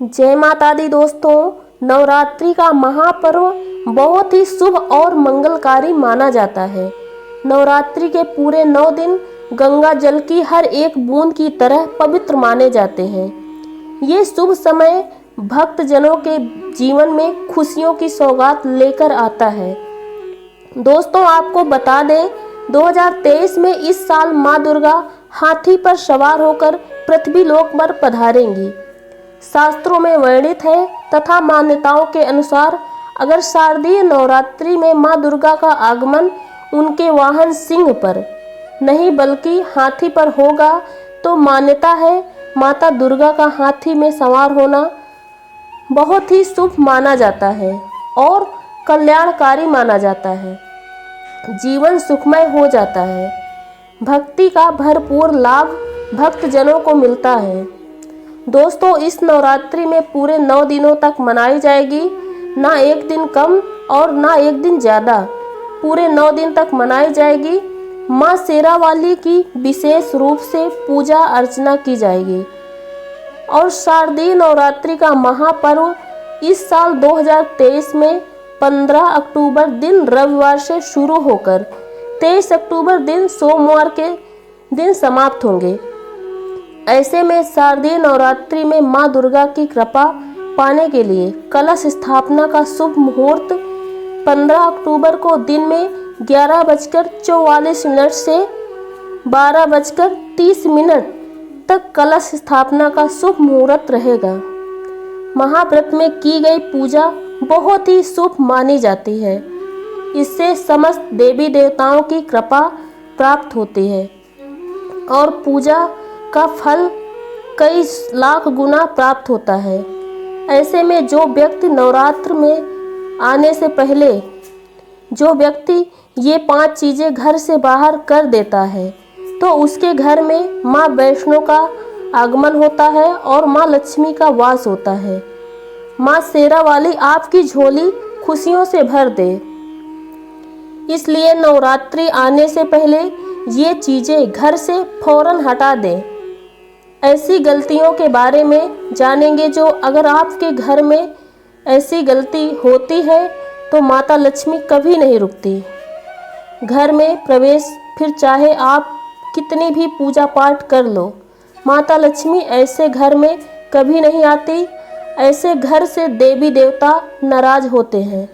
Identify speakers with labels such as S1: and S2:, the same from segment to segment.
S1: जय माता दी दोस्तों। नवरात्रि का महापर्व बहुत ही शुभ और मंगलकारी माना जाता है। नवरात्रि के पूरे 9 दिन गंगा जल की हर एक बूंद की तरह पवित्र माने जाते हैं। ये शुभ समय भक्तजनों के जीवन में खुशियों की सौगात लेकर आता है। दोस्तों, आपको बता दें, 2023 में इस साल माँ दुर्गा हाथी पर सवार होकर पृथ्वी लोक पर पधारेंगी। शास्त्रों में वर्णित है तथा मान्यताओं के अनुसार अगर शारदीय नवरात्रि में माँ दुर्गा का आगमन उनके वाहन सिंह पर नहीं बल्कि हाथी पर होगा तो मान्यता है माता दुर्गा का हाथी में सवार होना बहुत ही शुभ माना जाता है और कल्याणकारी माना जाता है। जीवन सुखमय हो जाता है। भक्ति का भरपूर लाभ भक्तजनों को मिलता है। दोस्तों, इस नवरात्रि में पूरे 9 दिनों तक मनाई जाएगी, ना एक दिन कम और ना एक दिन ज़्यादा। पूरे 9 दिन तक मनाई जाएगी। माँ शेरावाली की विशेष रूप से पूजा अर्चना की जाएगी और शारदीय नवरात्रि का महापर्व इस साल 2023 में 15 अक्टूबर दिन रविवार से शुरू होकर 23 अक्टूबर दिन सोमवार के दिन समाप्त होंगे। ऐसे में शारदीय नवरात्रि में माँ दुर्गा की कृपा पाने के लिए कलश स्थापना का शुभ मुहूर्त 15 अक्टूबर को दिन में 11:44 से 12:30 तक कलश स्थापना का शुभ मुहूर्त रहेगा। महाव्रत में की गई पूजा बहुत ही शुभ मानी जाती है। इससे समस्त देवी देवताओं की कृपा प्राप्त होती है और पूजा का फल कई लाख गुना प्राप्त होता है। ऐसे में जो व्यक्ति नवरात्र में आने से पहले ये 5 चीज़ें घर से बाहर कर देता है तो उसके घर में माँ वैष्णो का आगमन होता है और माँ लक्ष्मी का वास होता है। माँ शेरावाली आपकी झोली खुशियों से भर दे। इसलिए नवरात्रि आने से पहले ये चीज़ें घर से फौरन हटा दें। ऐसी गलतियों के बारे में जानेंगे जो अगर आपके घर में ऐसी गलती होती है तो माता लक्ष्मी कभी नहीं रुकती घर में प्रवेश। फिर चाहे आप कितनी भी पूजा पाठ कर लो, माता लक्ष्मी ऐसे घर में कभी नहीं आती। ऐसे घर से देवी देवता नाराज होते हैं।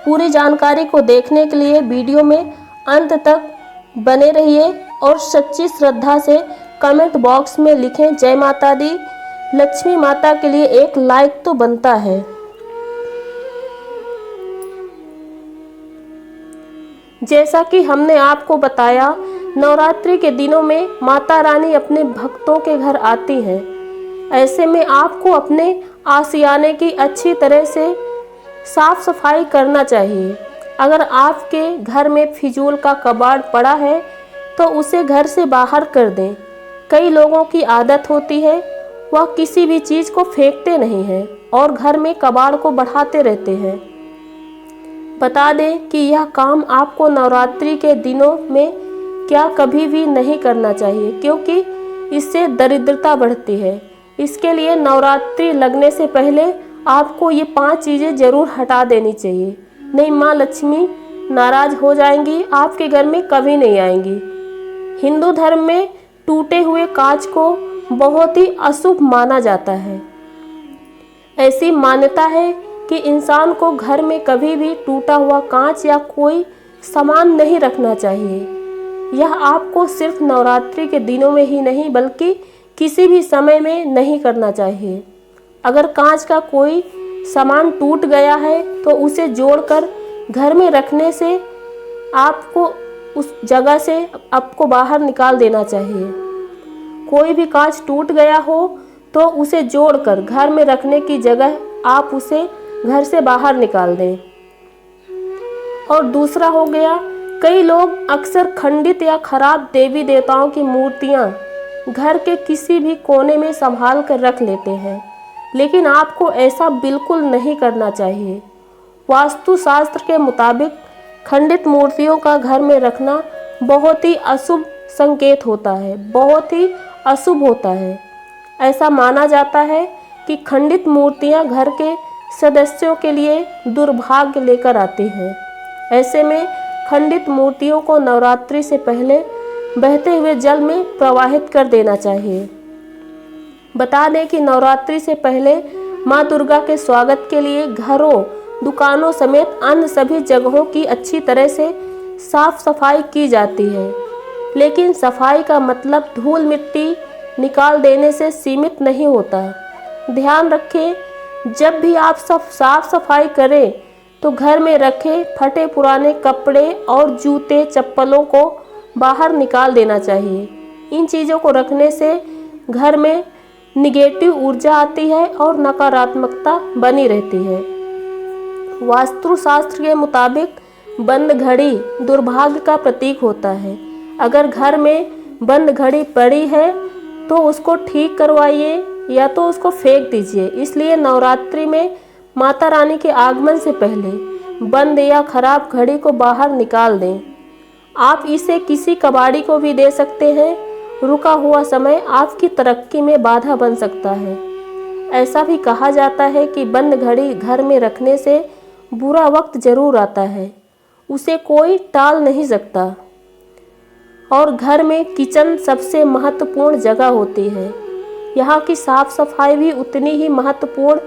S1: पूरी जानकारी को देखने के लिए वीडियो में अंत तक बने रहिए और सच्ची श्रद्धा से कमेंट बॉक्स में लिखें जय माता दी। लक्ष्मी माता के लिए एक लाइक तो बनता है। जैसा कि हमने आपको बताया, नवरात्रि के दिनों में माता रानी अपने भक्तों के घर आती हैं। ऐसे में आपको अपने आशियाने की अच्छी तरह से साफ सफाई करना चाहिए। अगर आपके घर में फिजूल का कबाड़ पड़ा है तो उसे घर से बाहर कर दें। कई लोगों की आदत होती है वह किसी भी चीज़ को फेंकते नहीं हैं और घर में कबाड़ को बढ़ाते रहते हैं। बता दें कि यह काम आपको नवरात्रि के दिनों में क्या कभी भी नहीं करना चाहिए, क्योंकि इससे दरिद्रता बढ़ती है। इसके लिए नवरात्रि लगने से पहले आपको ये 5 चीज़ें ज़रूर हटा देनी चाहिए, नहीं माँ लक्ष्मी नाराज़ हो जाएंगी, आपके घर में कभी नहीं आएंगी। हिंदू धर्म में टूटे हुए कांच को बहुत ही अशुभ माना जाता है। ऐसी मान्यता है कि इंसान को घर में कभी भी टूटा हुआ कांच या कोई सामान नहीं रखना चाहिए। यह आपको सिर्फ नवरात्रि के दिनों में ही नहीं बल्कि किसी भी समय में नहीं करना चाहिए। अगर कांच का कोई सामान टूट गया है तो उसे जोड़कर घर में रखने से आपको उस जगह से आपको बाहर निकाल देना चाहिए। कोई भी कांच टूट गया हो तो उसे जोड़कर घर में रखने की जगह आप उसे घर से बाहर निकाल दें। और दूसरा हो गया, कई लोग अक्सर खंडित या खराब देवी देवताओं की मूर्तियां घर के किसी भी कोने में संभाल कर रख लेते हैं, लेकिन आपको ऐसा बिल्कुल नहीं करना चाहिए। वास्तुशास्त्र के मुताबिक खंडित मूर्तियों का घर में रखना बहुत ही अशुभ संकेत होता है, बहुत ही अशुभ होता है। ऐसा माना जाता है कि खंडित मूर्तियां घर के सदस्यों के लिए दुर्भाग्य लेकर आती हैं। ऐसे में खंडित मूर्तियों को नवरात्रि से पहले बहते हुए जल में प्रवाहित कर देना चाहिए। बता दें कि नवरात्रि से पहले माँ दुर्गा के स्वागत के लिए घरों, दुकानों समेत अन्य सभी जगहों की अच्छी तरह से साफ सफाई की जाती है। लेकिन सफाई का मतलब धूल मिट्टी निकाल देने से सीमित नहीं होता। ध्यान रखें, जब भी आप सब साफ सफाई करें तो घर में रखे फटे पुराने कपड़े और जूते चप्पलों को बाहर निकाल देना चाहिए। इन चीज़ों को रखने से घर में निगेटिव ऊर्जा आती है और नकारात्मकता बनी रहती है। वास्तुशास्त्र के मुताबिक बंद घड़ी दुर्भाग्य का प्रतीक होता है। अगर घर में बंद घड़ी पड़ी है तो उसको ठीक करवाइए या तो उसको फेंक दीजिए। इसलिए नवरात्रि में माता रानी के आगमन से पहले बंद या खराब घड़ी को बाहर निकाल दें। आप इसे किसी कबाड़ी को भी दे सकते हैं। रुका हुआ समय आपकी तरक्की में बाधा बन सकता है। ऐसा भी कहा जाता है कि बंद घड़ी घर में रखने से बुरा वक्त जरूर आता है, उसे कोई टाल नहीं सकता। और घर में किचन सबसे महत्वपूर्ण जगह होती है। यहाँ की साफ सफाई भी उतनी ही महत्वपूर्ण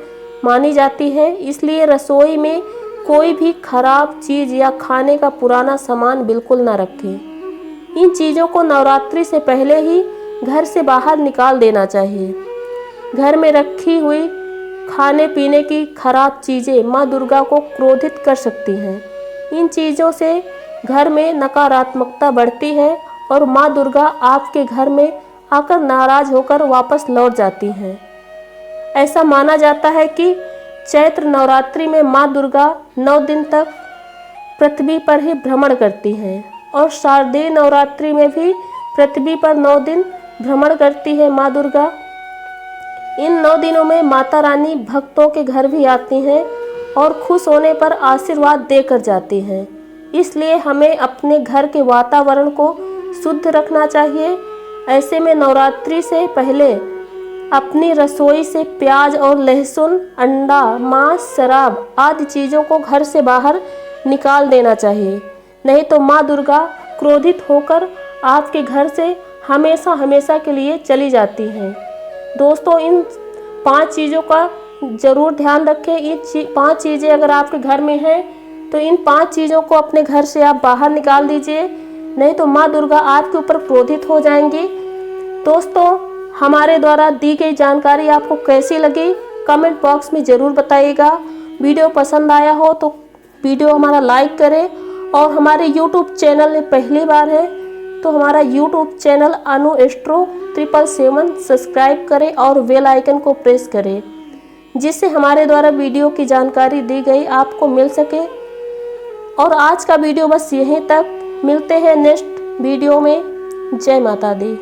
S1: मानी जाती है। इसलिए रसोई में कोई भी खराब चीज़ या खाने का पुराना सामान बिल्कुल ना रखें। इन चीज़ों को नवरात्रि से पहले ही घर से बाहर निकाल देना चाहिए। घर में रखी हुई खाने पीने की खराब चीज़ें माँ दुर्गा को क्रोधित कर सकती हैं। इन चीज़ों से घर में नकारात्मकता बढ़ती है और माँ दुर्गा आपके घर में आकर नाराज होकर वापस लौट जाती हैं। ऐसा माना जाता है कि चैत्र नवरात्रि में माँ दुर्गा 9 दिन तक पृथ्वी पर ही भ्रमण करती हैं और शारदीय नवरात्रि में भी पृथ्वी पर 9 दिन भ्रमण करती है माँ दुर्गा। इन 9 दिनों में माता रानी भक्तों के घर भी आती हैं और खुश होने पर आशीर्वाद देकर जाती हैं। इसलिए हमें अपने घर के वातावरण को शुद्ध रखना चाहिए। ऐसे में नवरात्रि से पहले अपनी रसोई से प्याज और लहसुन, अंडा, मांस, शराब आदि चीज़ों को घर से बाहर निकाल देना चाहिए। नहीं तो माँ दुर्गा क्रोधित होकर आपके घर से हमेशा हमेशा के लिए चली जाती हैं। दोस्तों, इन 5 चीज़ों का ज़रूर ध्यान रखें। ये 5 चीज़ें अगर आपके घर में हैं तो इन 5 चीज़ों को अपने घर से आप बाहर निकाल दीजिए, नहीं तो माँ दुर्गा आपके ऊपर क्रोधित हो जाएंगी। दोस्तों, हमारे द्वारा दी गई जानकारी आपको कैसी लगी कमेंट बॉक्स में ज़रूर बताइएगा। वीडियो पसंद आया हो तो वीडियो हमारा लाइक करें और हमारे YouTube चैनल में पहली बार है तो हमारा YouTube चैनल अनु एस्ट्रो 777 सब्सक्राइब करें और बेल आइकन को प्रेस करें, जिससे हमारे द्वारा वीडियो की जानकारी दी गई आपको मिल सके। और आज का वीडियो बस यहीं तक, मिलते हैं नेक्स्ट वीडियो में। जय माता दी।